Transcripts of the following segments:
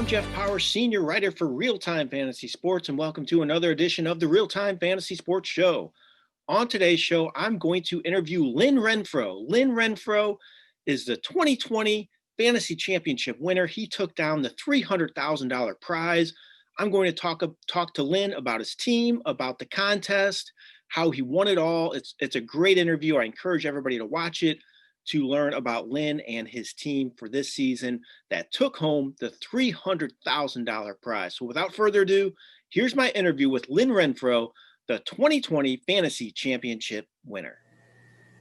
I'm Jeff Paur, senior writer for RealTime Fantasy Sports, and welcome to another edition of the RealTime Fantasy Sports Show. On today's show, I'm going to interview Lynn Renfro. Lynn Renfro is the 2020 Fantasy Championship winner. He took down the $300,000 prize. I'm going to talk to Lynn about his team, about the contest, how he won it all. It's a great interview. I encourage everybody to watch it to learn about Lynn and his team for this season that took home the $300,000 prize. So without further ado, here's my interview with Lynn Renfro, the 2020 Fantasy Championship winner.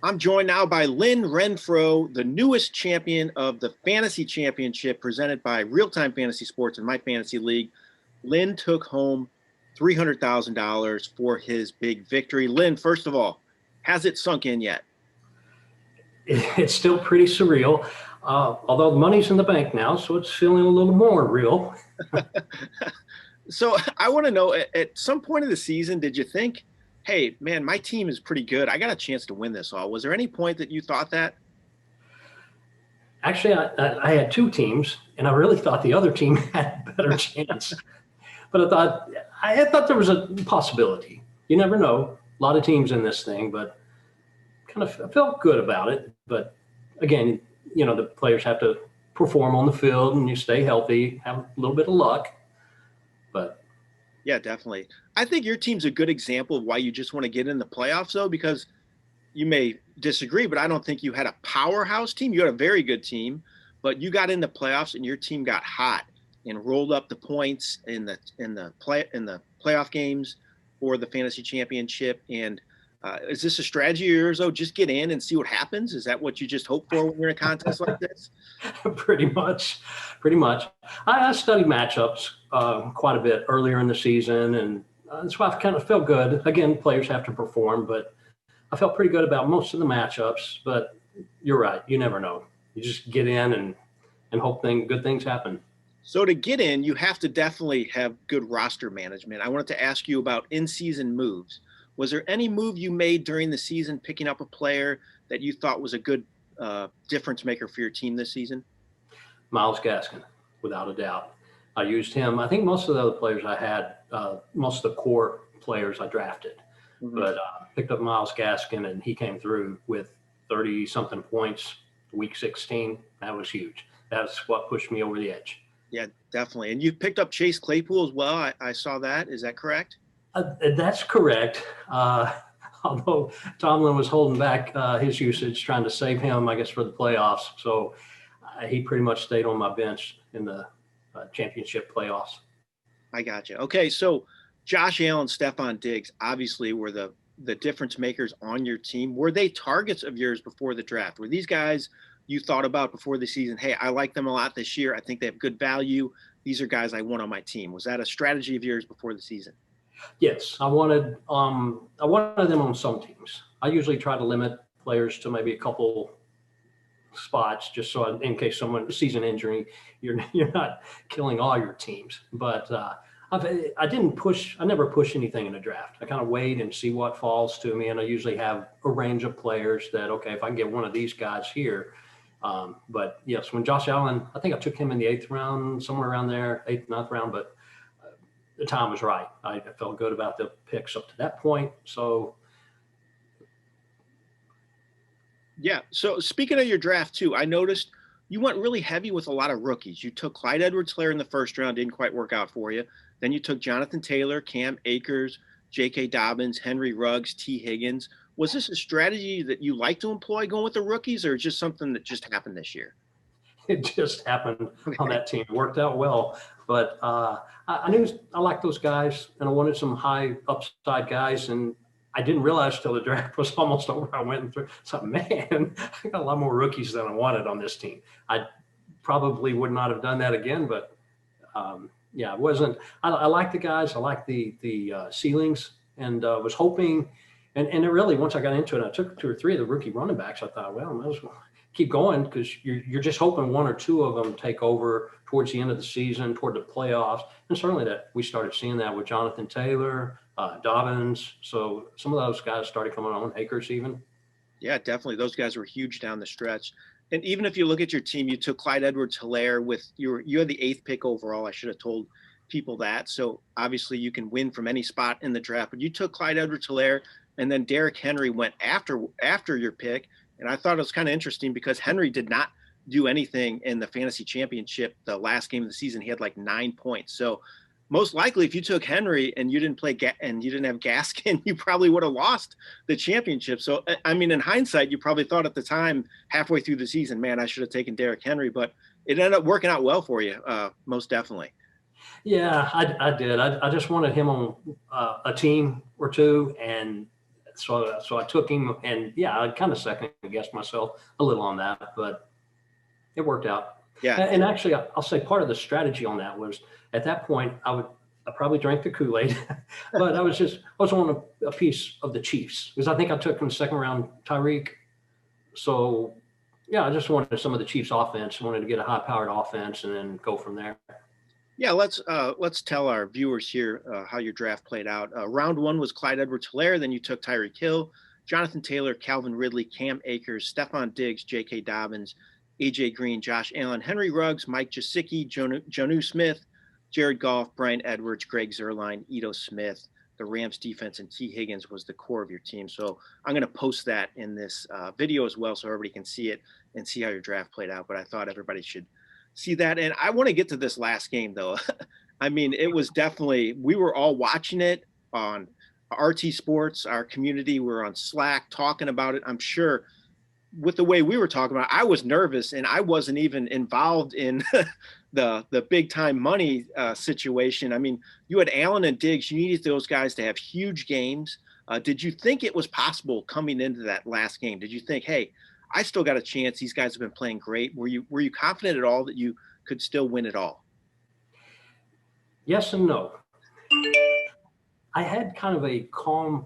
I'm joined now by Lynn Renfro, the newest champion of the Fantasy Championship presented by RealTime Fantasy Sports and My Fantasy League. Lynn took home $300,000 for his big victory. Lynn, first of all, has it sunk in yet? It's still pretty surreal, although the money's in the bank now, so it's feeling a little more real. So I want to know, at some point of the season, did you think, hey, man, my team is pretty good. I got a chance to win this all. Was there any point that you thought that? Actually, I had two teams, and I really thought the other team had a better chance. But I thought there was a possibility. You never know. A lot of teams in this thing, but I felt good about it. But again, the players have to perform on the field and you stay healthy, have a little bit of luck. But yeah, definitely. I think your team's a good example of why you just want to get in the playoffs, though, because you may disagree, but I don't think you had a powerhouse team. You had a very good team, but you got in the playoffs and your team got hot and rolled up the points in the playoff games for the fantasy championship. And is this a strategy of yours, though? Just get in and see what happens? Is that what you just hope for when you're in a contest like this? Pretty much. I studied matchups quite a bit earlier in the season, and so I kind of felt good. Again, players have to perform, but I felt pretty good about most of the matchups. But you're right. You never know. You just get in and hope good things happen. So to get in, you have to definitely have good roster management. I wanted to ask you about in-season moves. Was there any move you made during the season picking up a player that you thought was a good difference maker for your team this season? Myles Gaskin, without a doubt. I used him. I think most of the other players I had, most of the core players I drafted, but picked up Myles Gaskin, and he came through with 30-something points, week 16. That was huge. That's what pushed me over the edge. Yeah, definitely. And you picked up Chase Claypool as well. I saw that. Is that correct? That's correct. Although Tomlin was holding back his usage, trying to save him, I guess, for the playoffs. So he pretty much stayed on my bench in the championship playoffs. I got you. Okay, so Josh Allen, Stephon Diggs, obviously were the difference makers on your team. Were they targets of yours before the draft? Were these guys you thought about before the season? Hey, I like them a lot this year. I think they have good value. These are guys I want on my team. Was that a strategy of yours before the season? Yes, I wanted them on some teams. I usually try to limit players to maybe a couple spots, just so in case someone sees an injury, you're not killing all your teams. But I never push anything in the draft. I kind of wait and see what falls to me, and I usually have a range of players that, okay, if I can get one of these guys here. But yes, when Josh Allen, I think I took him in the 8th round, somewhere around there, 8th, 9th round, but the time was right. I felt good about the picks up to that point. So, yeah. So speaking of your draft too, I noticed you went really heavy with a lot of rookies. You took Clyde Edwards-Helaire in the first round, didn't quite work out for you. Then you took Jonathan Taylor, Cam Akers, J.K. Dobbins, Henry Ruggs, T. Higgins. Was this a strategy that you like to employ going with the rookies, or just something that just happened this year? It just happened on that team. It worked out well. But I knew I liked those guys, and I wanted some high upside guys. And I didn't realize till the draft was almost over. I went through something, man, I got a lot more rookies than I wanted on this team. I probably would not have done that again, but yeah, it wasn't. I like the guys. I like the ceilings, and was hoping. And it really, once I got into it, I took 2 or 3 of the rookie running backs. I thought, well, I might as well keep going, because you're just hoping 1 or 2 of them take over towards the end of the season, toward the playoffs. And certainly that we started seeing that with Jonathan Taylor, Dobbins. So some of those guys started coming on, Akers even. Yeah, definitely. Those guys were huge down the stretch. And even if you look at your team, you took Clyde Edwards-Helaire with you had the 8th pick overall. I should have told people that. So obviously you can win from any spot in the draft, but you took Clyde Edwards-Helaire, and then Derrick Henry went after your pick. And I thought it was kind of interesting because Henry did not do anything in the fantasy championship. The last game of the season, he had like 9 points. So most likely, if you took Henry and you didn't play and you didn't have Gaskin, you probably would have lost the championship. So, I mean, in hindsight, you probably thought at the time, halfway through the season, man, I should have taken Derrick Henry, but it ended up working out well for you, most definitely. Yeah, I did. I just wanted him on a team or two, and so I took him. And yeah, I kind of second guessed myself a little on that, but it worked out. Yeah. And actually, I'll say part of the strategy on that was at that point I probably drank the Kool-Aid, but I was on a piece of the Chiefs because I think I took in the second round Tyreek. So yeah, I just wanted some of the Chiefs offense. Wanted to get a high-powered offense and then go from there. Yeah, let's tell our viewers here how your draft played out. Round 1 was Clyde Edwards-Helaire. Then you took Tyreek Hill, Jonathan Taylor, Calvin Ridley, Cam Akers, Stephon Diggs, J.K. Dobbins, A.J. Green, Josh Allen, Henry Ruggs, Mike Gesicki, Jonnu Smith, Jared Goff, Bryan Edwards, Greg Zuerlein, Ito Smith. The Rams defense and T. Higgins was the core of your team. So I'm going to post that in this video as well so everybody can see it and see how your draft played out. But I thought everybody should see that. And I want to get to this last game, though. I mean, it was definitely, we were all watching it on RT Sports, our community. We were on Slack talking about it. I'm sure with the way we were talking about it, I was nervous and I wasn't even involved in the big time money situation. I mean, you had Allen and Diggs. You needed those guys to have huge games. Did you think it was possible coming into that last game? Did you think, hey, I still got a chance. These guys have been playing great. Were you confident at all that you could still win it all? Yes and no. I had kind of a calm.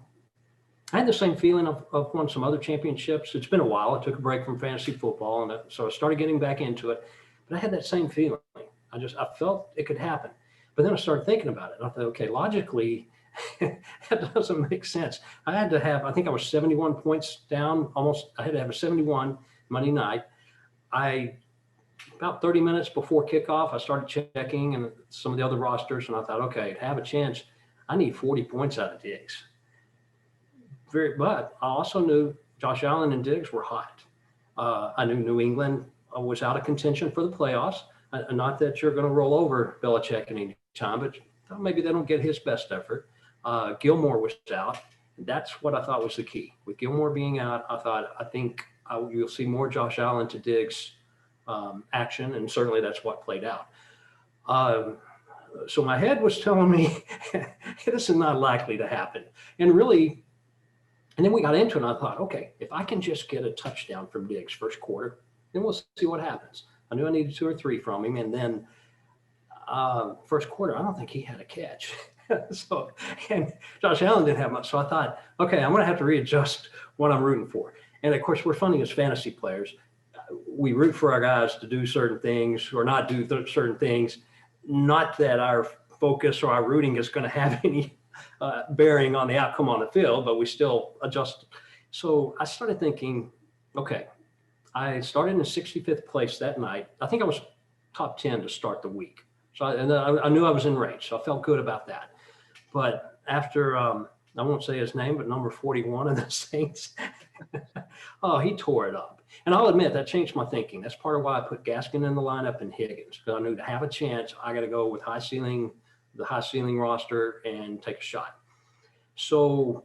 I had the same feeling of won some other championships. It's been a while. I took a break from fantasy football, and so I started getting back into it. But I had that same feeling. I felt it could happen. But then I started thinking about it. And I thought, okay, logically, that doesn't make sense. I had to have, I think I was 71 points down, almost. I had to have a 71 Monday night. About 30 minutes before kickoff, I started checking and some of the other rosters, and I thought, okay, to have a chance, I need 40 points out of Diggs. But I also knew Josh Allen and Diggs were hot. I knew New England was out of contention for the playoffs. Not that you're going to roll over Belichick at any time, but maybe they don't get his best effort. Gilmore was out. That's what I thought was the key. With Gilmore being out, I think you'll see more Josh Allen to Diggs action, and certainly that's what played out. So my head was telling me this is not likely to happen. And really, and then we got into it, and I thought, okay, if I can just get a touchdown from Diggs first quarter, then we'll see what happens. I knew I needed 2 or 3 from him, and then first quarter, I don't think he had a catch. So, and Josh Allen didn't have much. So I thought, okay, I'm going to have to readjust what I'm rooting for. And of course, we're funny as fantasy players. We root for our guys to do certain things or not do certain things. Not that our focus or our rooting is going to have any bearing on the outcome on the field, but we still adjust. So I started thinking, okay, I started in 65th place that night. I think I was top 10 to start the week. So I knew I was in range. So I felt good about that. But after, I won't say his name, but number 41 of the Saints, oh, he tore it up. And I'll admit that changed my thinking. That's part of why I put Gaskin in the lineup and Higgins, because I knew to have a chance, I got to go with the high ceiling roster and take a shot. So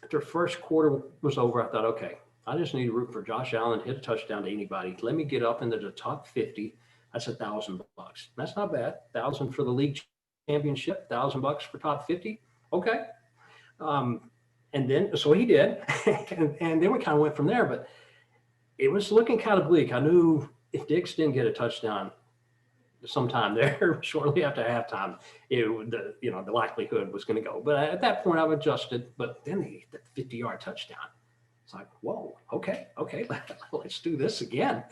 after first quarter was over, I thought, okay, I just need to root for Josh Allen, hit a touchdown to anybody. Let me get up into the top 50. That's $1,000. That's not bad. 1,000 for the league championship, $1,000 for top 50. Okay. And then, so he did. and then we kind of went from there, but it was looking kind of bleak. I knew if Diggs didn't get a touchdown sometime there shortly after halftime, the likelihood was going to go. But at that point, I've adjusted. But then the 50-yard touchdown. It's like, whoa, okay, let's do this again.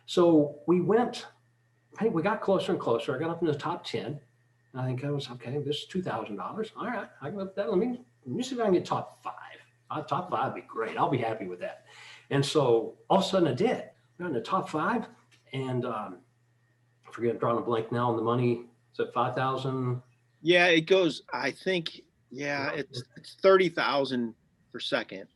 So we got closer and closer. I got up in the top 10. And I think I was, okay, this is $2,000. All right, I can up that. Let me see if I can get top 5. Top 5 would be great. I'll be happy with that. And so all of a sudden I did. in the top five, and I forget, drawing a blank now on the money. Is it 5,000? Yeah, it goes. I think. Yeah, it's 30,000 for second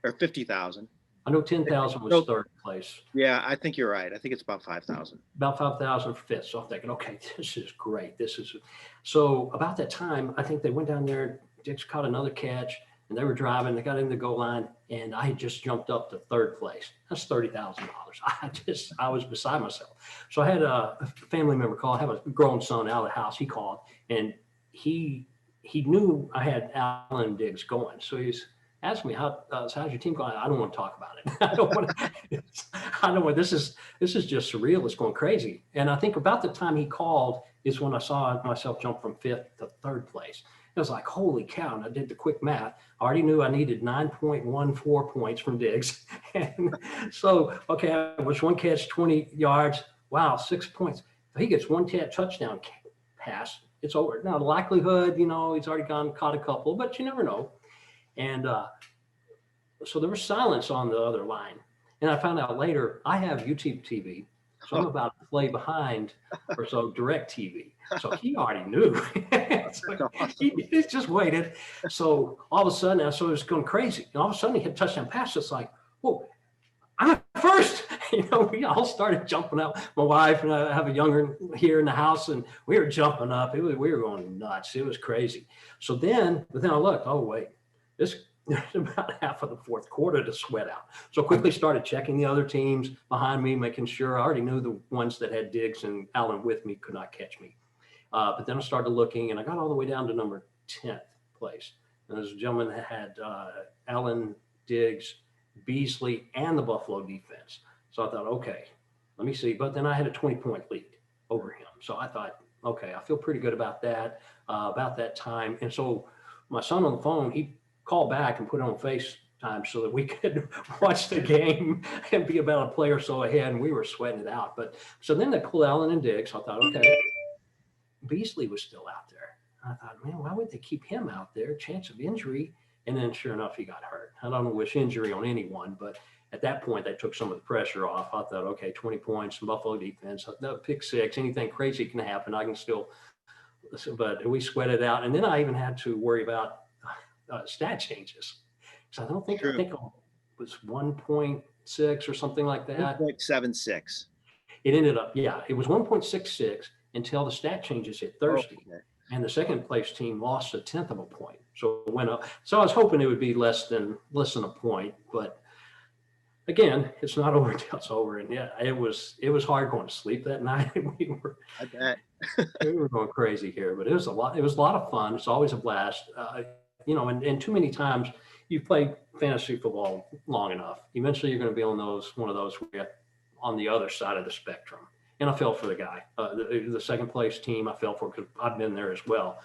or 50,000. I know 10,000 was So third place. yeah, I think you're right. I think it's about 5,000. About 5,000 for fifth. So I'm thinking, okay, this is great. This is so about that time. I think they went down there. Dix caught another catch, and they were driving. They got in the goal line, and I had just jumped up to third place. That's $30,000. I was beside myself. So I had a family member call. I have a grown son out of the house. He called, and he knew I had Allen and Diggs going. So he's asked me, how's your team going? I don't want to talk about it. I don't want to. I don't want. This is just surreal. It's going crazy. And I think about the time he called is when I saw myself jump from fifth to third place. It was like, holy cow. And I did the quick math. I already knew I needed 9.14 points from Diggs. And so, okay, I was one catch, 20 yards. Wow, 6 points. If he gets one touchdown pass, it's over. Now, the likelihood, he's already caught a couple, but you never know. And so there was silence on the other line. And I found out later, I have YouTube TV. So I'm about to play behind or so direct TV. So he already knew. So he just waited. So all of a sudden, it was going crazy. And all of a sudden he hit a touchdown pass. It's like, whoa, I'm at first. We all started jumping up. My wife and I have a younger here in the house, and we were jumping up. We were going nuts. It was crazy. But then I looked, oh, wait, there's about half of the fourth quarter to sweat out. So quickly started checking the other teams behind me, making sure I already knew the ones that had Diggs and Allen with me could not catch me. But then I started looking, and I got all the way down to number 10th place. And there's a gentleman that had Allen, Diggs, Beasley, and the Buffalo defense. So I thought, okay, let me see. But then I had a 20-point lead over him. So I thought, okay, I feel pretty good about that time. And so my son on the phone, he called back and put it on FaceTime so that we could watch the game and be about a play or so ahead. And we were sweating it out. But so then they pulled Allen and Diggs. I thought, okay, Beasley was still out there. I thought, man, why would they keep him out there? Chance of injury. And then sure enough, he got hurt. I don't wish injury on anyone, but at that point, they took some of the pressure off. I thought, okay, 20 points, Buffalo defense, no pick six, anything crazy can happen. I can still, but we sweat it out. And then I even had to worry about stat changes. So I think it was 1.6 or something like that. 1.76. It ended up, it was 1.66 until the stat changes hit Thursday. Oh, okay. And the second place team lost 1/10 of a point. So it went up. So I was hoping it would be less than a point, but again, it's not over until it's over. And yeah, it was hard going to sleep that night. I bet. We were going crazy here, but it was a lot of fun. It's always a blast. And too many times you play fantasy football long enough, eventually you're going to be on one of those where you're on the other side of the spectrum. And I fell for the guy, the second place team. I fell for because I've been there as well.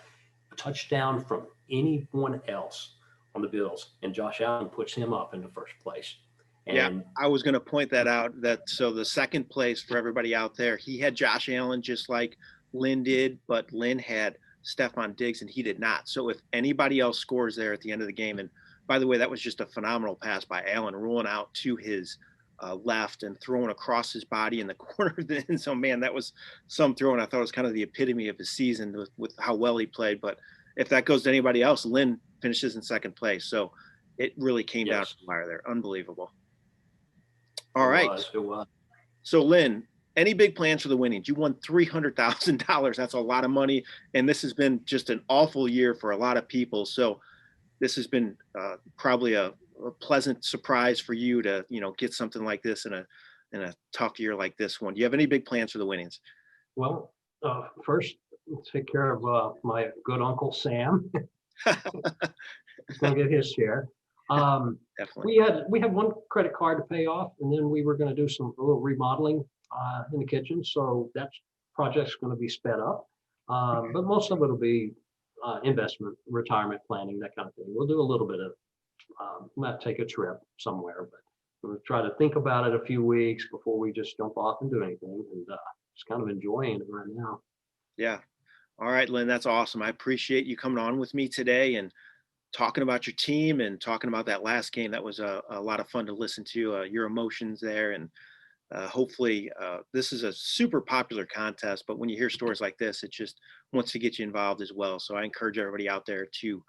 A touchdown from anyone else on the Bills, and Josh Allen puts him up into first place. And I was going to point that out. So the second place for everybody out there, he had Josh Allen just like Lynn did, but Lynn had Stephon Diggs and he did not. So if anybody else scores there at the end of the game, and by the way, that was just a phenomenal pass by Allen, rolling out to his left and throwing across his body in the corner of the end zone. Man, that was some throw, and I thought it was kind of the epitome of his season with how well he played. But if that goes to anybody else, Lynn finishes in second place. So it really came down to the wire there. Unbelievable. All right. It was. So Lynn, any big plans for the winnings? You won $300,000. That's a lot of money. And this has been just an awful year for a lot of people. So this has been probably a pleasant surprise for you to, get something like this in a tough year like this one. Do you have any big plans for the winnings? Well, first, take care of my good uncle Sam. He's going to get his share. Definitely. We had one credit card to pay off, and then we were going to do a little remodeling in the kitchen. So that project's going to be sped up. But most of it will be investment, retirement planning, that kind of thing. We'll do a little bit of, not take a trip somewhere, but we'll try to think about it a few weeks before we just jump off and do anything, and just kind of enjoying it right now. Yeah. All right, Lynn, that's awesome. I appreciate you coming on with me today and talking about your team and talking about that last game. That was a lot of fun to listen to, your emotions there. And Hopefully, this is a super popular contest, but when you hear stories like this, it just wants to get you involved as well. So I encourage everybody out there to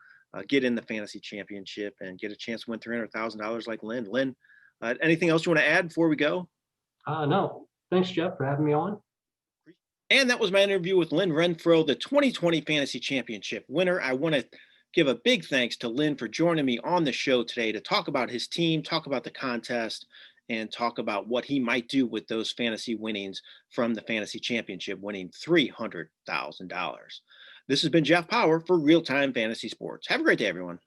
get in the fantasy championship and get a chance to win $300,000 like Lynn. Lynn, anything else you want to add before we go? No, thanks, Jeff, for having me on. And that was my interview with Lynn Renfro, the 2020 Fantasy Championship winner. I want to give a big thanks to Lynn for joining me on the show today to talk about his team, talk about the contest, and talk about what he might do with those fantasy winnings from the Fantasy Championship, winning $300,000. This has been Jeff Paur for RealTime Fantasy Sports. Have a great day, everyone.